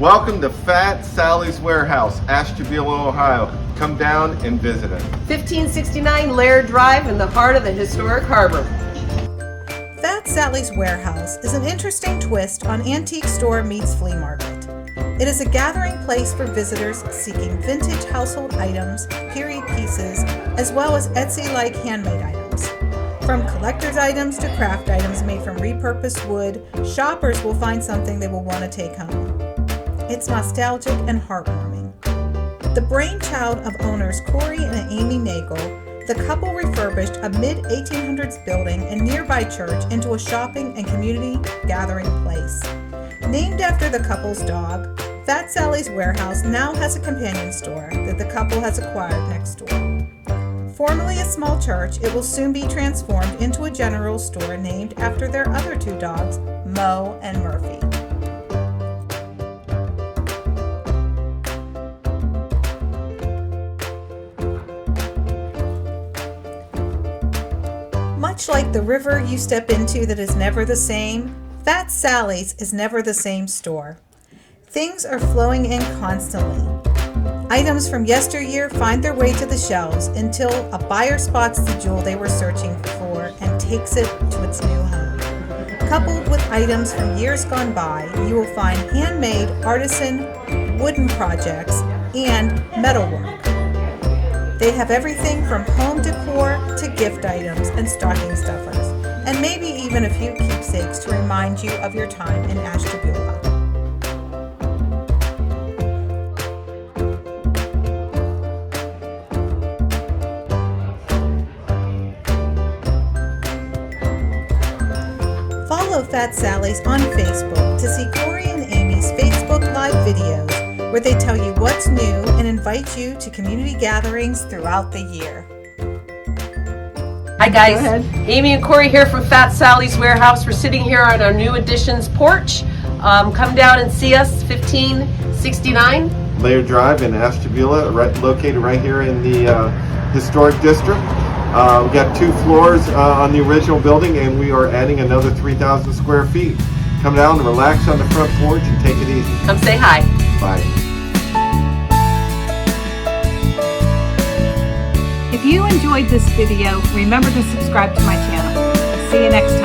Welcome to Fat Sally's Warehouse, Ashtabula, Ohio. Come down and visit us. 1569 Laird Drive in the heart of the historic harbor. Fat Sally's Warehouse is an interesting twist on antique store meets flea market. It is a gathering place for visitors seeking vintage household items, period pieces, as well as Etsy-like handmade items. From collector's items to craft items made from repurposed wood, shoppers will find something they will want to take home. It's nostalgic and heartwarming. The brainchild of owners Corey and Amy Nagel, the couple refurbished a mid-1800s building and nearby church into a shopping and community gathering place. Named after the couple's dog, Fat Sally's Warehouse now has a companion store that the couple has acquired next door. Formerly a small church, it will soon be transformed into a general store named after their other two dogs, Mo and Murphy. Much like the river you step into that is never the same, Fat Sally's is never the same store. Things are flowing in constantly. Items from yesteryear find their way to the shelves until a buyer spots the jewel they were searching for and takes it to its new home. Coupled with items from years gone by, you will find handmade, artisan, wooden projects, and metalwork. They have everything from home decor to gift items and stocking stuffers, and maybe even a few keepsakes to remind you of your time in Ashtabula. Follow Fat Sally's on Facebook to see Corey and Amy's Facebook Live videos, where they tell you what's new and invite you to community gatherings throughout the year. Hi guys, Amy and Corey here from Fat Sally's Warehouse. We're sitting here on our new additions porch. Come down and see us, 1569 Laird Drive in Ashtabula, located right here in the historic district. We've got 2 floors on the original building, and we are adding another 3,000 square feet. Come down and relax on the front porch and take it easy. Come say hi. Bye. If you enjoyed this video, remember to subscribe to my channel. See you next time.